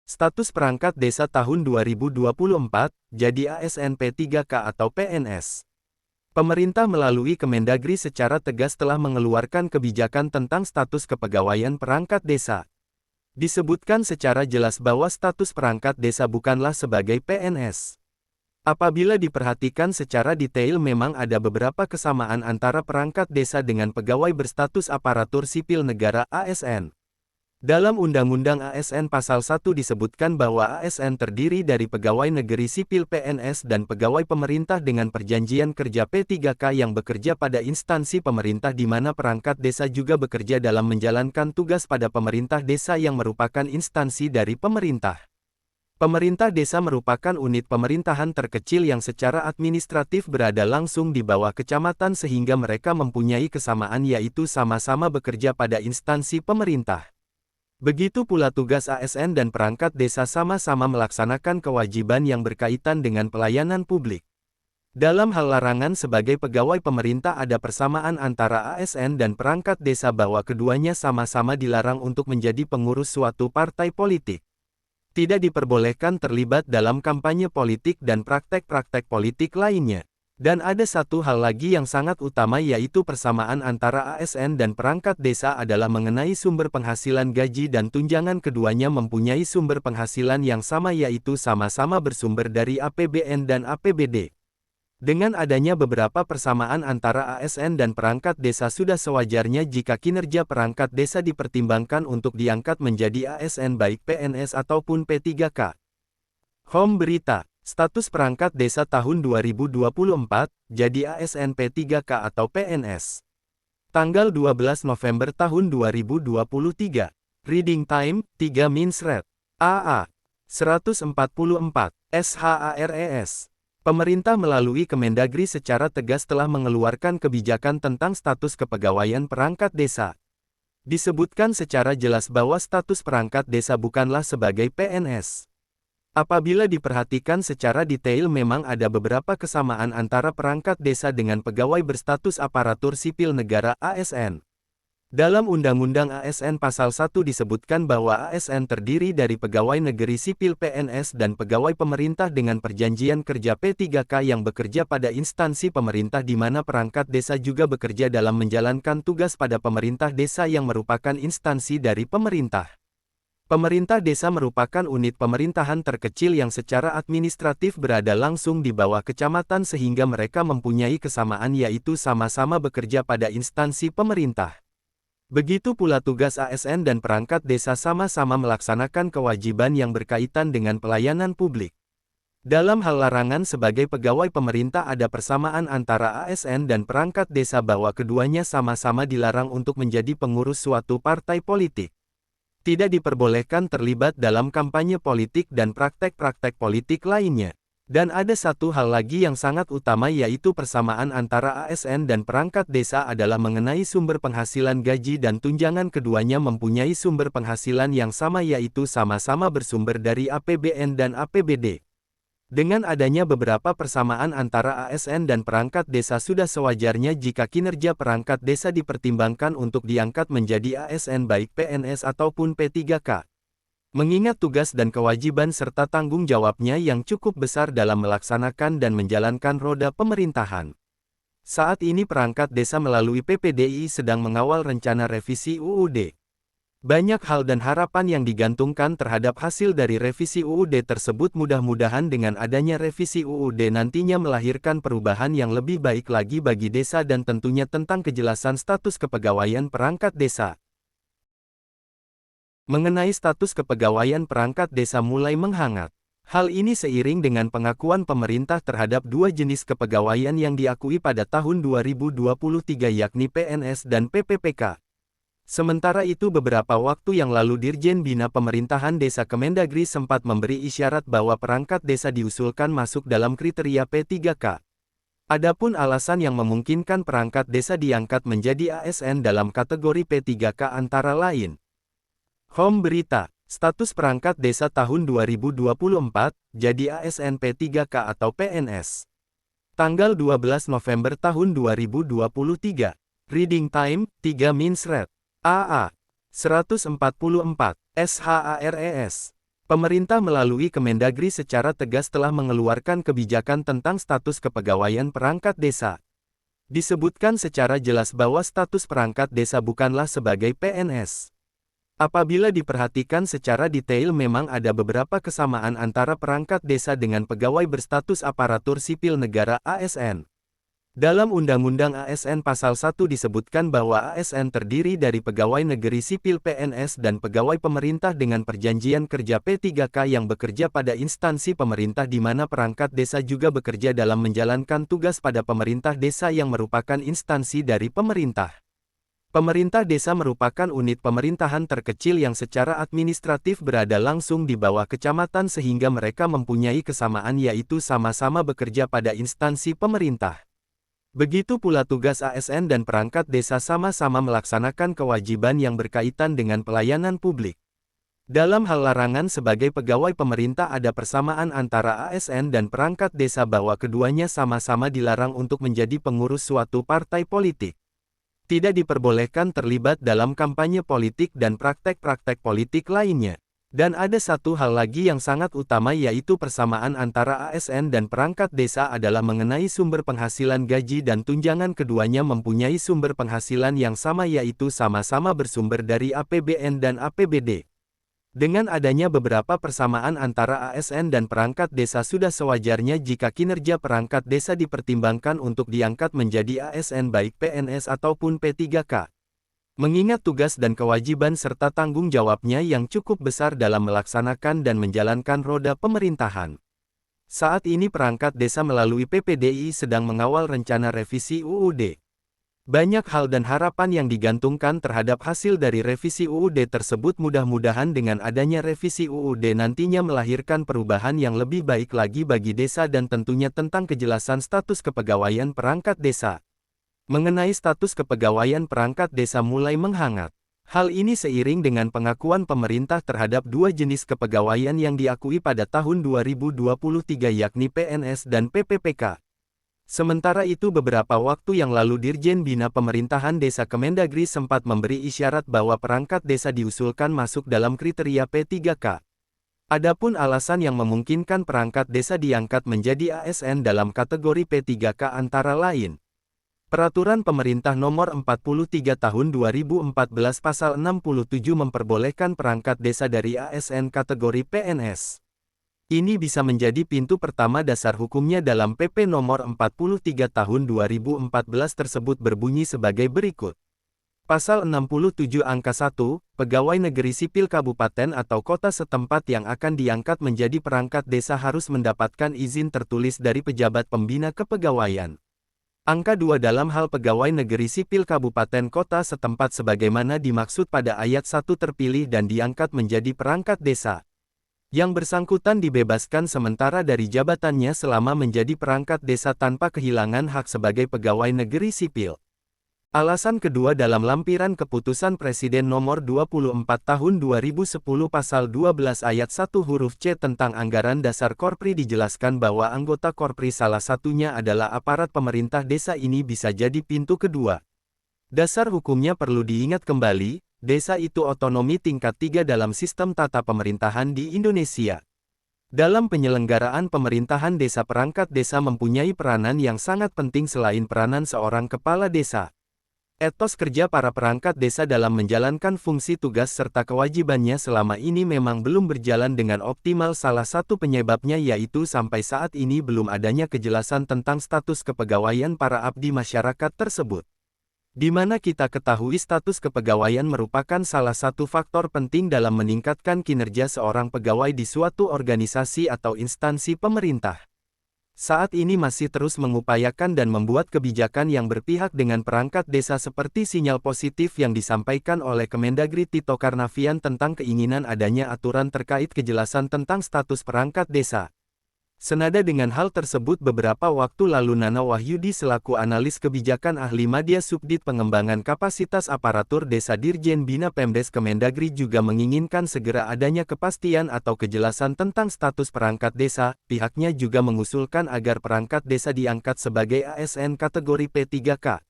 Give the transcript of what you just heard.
Status perangkat desa tahun 2024, jadi ASN P3K atau PNS. Pemerintah melalui Kemendagri secara tegas telah mengeluarkan kebijakan tentang status kepegawaian perangkat desa. Disebutkan secara jelas bahwa status perangkat desa bukanlah sebagai PNS. Apabila diperhatikan secara detail memang ada beberapa kesamaan antara perangkat desa dengan pegawai berstatus aparatur sipil negara (ASN). Dalam Undang-Undang ASN Pasal 1 disebutkan bahwa ASN terdiri dari pegawai negeri sipil PNS dan pegawai pemerintah dengan perjanjian kerja P3K yang bekerja pada instansi pemerintah di mana perangkat desa juga bekerja dalam menjalankan tugas pada pemerintah desa yang merupakan instansi dari pemerintah. Pemerintah desa merupakan unit pemerintahan terkecil yang secara administratif berada langsung di bawah kecamatan sehingga mereka mempunyai kesamaan yaitu sama-sama bekerja pada instansi pemerintah. Begitu pula tugas ASN dan perangkat desa sama-sama melaksanakan kewajiban yang berkaitan dengan pelayanan publik. Dalam hal larangan sebagai pegawai pemerintah ada persamaan antara ASN dan perangkat desa bahwa keduanya sama-sama dilarang untuk menjadi pengurus suatu partai politik. Tidak diperbolehkan terlibat dalam kampanye politik dan praktek-praktek politik lainnya. Dan ada satu hal lagi yang sangat utama yaitu persamaan antara ASN dan perangkat desa adalah mengenai sumber penghasilan gaji dan tunjangan keduanya mempunyai sumber penghasilan yang sama yaitu sama-sama bersumber dari APBN dan APBD. Dengan adanya beberapa persamaan antara ASN dan perangkat desa sudah sewajarnya jika kinerja perangkat desa dipertimbangkan untuk diangkat menjadi ASN baik PNS ataupun P3K. Home Berita. Status perangkat desa tahun 2024, jadi ASN P3K atau PNS. Tanggal 12 November tahun 2023. Reading Time, 3 Minsret. AA. 144. SHARES. Pemerintah melalui Kemendagri secara tegas telah mengeluarkan kebijakan tentang status kepegawaian perangkat desa. Disebutkan secara jelas bahwa status perangkat desa bukanlah sebagai PNS. Apabila diperhatikan secara detail memang ada beberapa kesamaan antara perangkat desa dengan pegawai berstatus aparatur sipil negara (ASN). Dalam Undang-Undang ASN Pasal 1 disebutkan bahwa ASN terdiri dari pegawai negeri sipil PNS dan pegawai pemerintah dengan perjanjian kerja P3K yang bekerja pada instansi pemerintah di mana perangkat desa juga bekerja dalam menjalankan tugas pada pemerintah desa yang merupakan instansi dari pemerintah. Pemerintah desa merupakan unit pemerintahan terkecil yang secara administratif berada langsung di bawah kecamatan sehingga mereka mempunyai kesamaan yaitu sama-sama bekerja pada instansi pemerintah. Begitu pula tugas ASN dan perangkat desa sama-sama melaksanakan kewajiban yang berkaitan dengan pelayanan publik. Dalam hal larangan sebagai pegawai pemerintah ada persamaan antara ASN dan perangkat desa bahwa keduanya sama-sama dilarang untuk menjadi pengurus suatu partai politik. Tidak diperbolehkan terlibat dalam kampanye politik dan praktek-praktek politik lainnya. Dan ada satu hal lagi yang sangat utama yaitu persamaan antara ASN dan perangkat desa adalah mengenai sumber penghasilan gaji dan tunjangan keduanya mempunyai sumber penghasilan yang sama yaitu sama-sama bersumber dari APBN dan APBD. Dengan adanya beberapa persamaan antara ASN dan perangkat desa sudah sewajarnya jika kinerja perangkat desa dipertimbangkan untuk diangkat menjadi ASN baik PNS ataupun P3K. Mengingat tugas dan kewajiban serta tanggung jawabnya yang cukup besar dalam melaksanakan dan menjalankan roda pemerintahan. Saat ini perangkat desa melalui PPDI sedang mengawal rencana revisi UUD. Banyak hal dan harapan yang digantungkan terhadap hasil dari revisi UUD tersebut mudah-mudahan dengan adanya revisi UUD nantinya melahirkan perubahan yang lebih baik lagi bagi desa dan tentunya tentang kejelasan status kepegawaian perangkat desa. Mengenai status kepegawaian perangkat desa mulai menghangat. Hal ini seiring dengan pengakuan pemerintah terhadap dua jenis kepegawaian yang diakui pada tahun 2023 yakni PNS dan PPPK. Sementara itu beberapa waktu yang lalu Dirjen Bina Pemerintahan Desa Kemendagri sempat memberi isyarat bahwa perangkat desa diusulkan masuk dalam kriteria P3K. Adapun alasan yang memungkinkan perangkat desa diangkat menjadi ASN dalam kategori P3K antara lain. Home Berita. Status perangkat desa tahun 2024, jadi ASN P3K atau PNS. Tanggal 12 November tahun 2023. Reading Time, 3 Minsret. AA. 144. SHARES. Pemerintah melalui Kemendagri secara tegas telah mengeluarkan kebijakan tentang status kepegawaian perangkat desa. Disebutkan secara jelas bahwa status perangkat desa bukanlah sebagai PNS. Apabila diperhatikan secara detail memang ada beberapa kesamaan antara perangkat desa dengan pegawai berstatus aparatur sipil negara (ASN). Dalam Undang-Undang ASN Pasal 1 disebutkan bahwa ASN terdiri dari pegawai negeri sipil PNS dan pegawai pemerintah dengan perjanjian kerja P3K yang bekerja pada instansi pemerintah di mana perangkat desa juga bekerja dalam menjalankan tugas pada pemerintah desa yang merupakan instansi dari pemerintah. Pemerintah desa merupakan unit pemerintahan terkecil yang secara administratif berada langsung di bawah kecamatan sehingga mereka mempunyai kesamaan yaitu sama-sama bekerja pada instansi pemerintah. Begitu pula tugas ASN dan perangkat desa sama-sama melaksanakan kewajiban yang berkaitan dengan pelayanan publik. Dalam hal larangan sebagai pegawai pemerintah ada persamaan antara ASN dan perangkat desa bahwa keduanya sama-sama dilarang untuk menjadi pengurus suatu partai politik. Tidak diperbolehkan terlibat dalam kampanye politik dan praktek-praktek politik lainnya. Dan ada satu hal lagi yang sangat utama yaitu persamaan antara ASN dan perangkat desa adalah mengenai sumber penghasilan gaji dan tunjangan keduanya mempunyai sumber penghasilan yang sama yaitu sama-sama bersumber dari APBN dan APBD. Dengan adanya beberapa persamaan antara ASN dan perangkat desa sudah sewajarnya jika kinerja perangkat desa dipertimbangkan untuk diangkat menjadi ASN baik PNS ataupun P3K. Mengingat tugas dan kewajiban serta tanggung jawabnya yang cukup besar dalam melaksanakan dan menjalankan roda pemerintahan. Saat ini perangkat desa melalui PPDI sedang mengawal rencana revisi UUD. Banyak hal dan harapan yang digantungkan terhadap hasil dari revisi UUD tersebut mudah-mudahan dengan adanya revisi UUD nantinya melahirkan perubahan yang lebih baik lagi bagi desa dan tentunya tentang kejelasan status kepegawaian perangkat desa. Mengenai status kepegawaian perangkat desa mulai menghangat. Hal ini seiring dengan pengakuan pemerintah terhadap dua jenis kepegawaian yang diakui pada tahun 2023 yakni PNS dan PPPK. Sementara itu beberapa waktu yang lalu Dirjen Bina Pemerintahan Desa Kemendagri sempat memberi isyarat bahwa perangkat desa diusulkan masuk dalam kriteria P3K. Adapun alasan yang memungkinkan perangkat desa diangkat menjadi ASN dalam kategori P3K antara lain Peraturan Pemerintah Nomor 43 Tahun 2014 Pasal 67 memperbolehkan perangkat desa dari ASN kategori PNS. Ini bisa menjadi pintu pertama dasar hukumnya dalam PP Nomor 43 Tahun 2014 tersebut berbunyi sebagai berikut. Pasal 67 Angka 1, Pegawai Negeri Sipil Kabupaten atau Kota setempat yang akan diangkat menjadi perangkat desa harus mendapatkan izin tertulis dari pejabat pembina kepegawaian. Angka 2 dalam hal pegawai negeri sipil kabupaten kota setempat sebagaimana dimaksud pada ayat 1 terpilih dan diangkat menjadi perangkat desa. Yang bersangkutan dibebaskan sementara dari jabatannya selama menjadi perangkat desa tanpa kehilangan hak sebagai pegawai negeri sipil. Alasan kedua dalam lampiran keputusan Presiden Nomor 24 Tahun 2010 Pasal 12 Ayat 1 huruf C tentang anggaran dasar Korpri dijelaskan bahwa anggota Korpri salah satunya adalah aparat pemerintah desa ini bisa jadi pintu kedua. Dasar hukumnya perlu diingat kembali, desa itu otonomi tingkat 3 dalam sistem tata pemerintahan di Indonesia. Dalam penyelenggaraan pemerintahan desa perangkat desa mempunyai peranan yang sangat penting selain peranan seorang kepala desa. Etos kerja para perangkat desa dalam menjalankan fungsi tugas serta kewajibannya selama ini memang belum berjalan dengan optimal. Salah satu penyebabnya yaitu sampai saat ini belum adanya kejelasan tentang status kepegawaian para abdi masyarakat tersebut. Di mana kita ketahui status kepegawaian merupakan salah satu faktor penting dalam meningkatkan kinerja seorang pegawai di suatu organisasi atau instansi pemerintah. Saat ini masih terus mengupayakan dan membuat kebijakan yang berpihak dengan perangkat desa seperti sinyal positif yang disampaikan oleh Kemendagri Tito Karnavian tentang keinginan adanya aturan terkait kejelasan tentang status perangkat desa. Senada dengan hal tersebut beberapa waktu lalu Nana Wahyudi selaku analis kebijakan ahli Madya Subdit Pengembangan Kapasitas Aparatur Desa Dirjen Bina Pemdes Kemendagri juga menginginkan segera adanya kepastian atau kejelasan tentang status perangkat desa. Pihaknya juga mengusulkan agar perangkat desa diangkat sebagai ASN kategori P3K.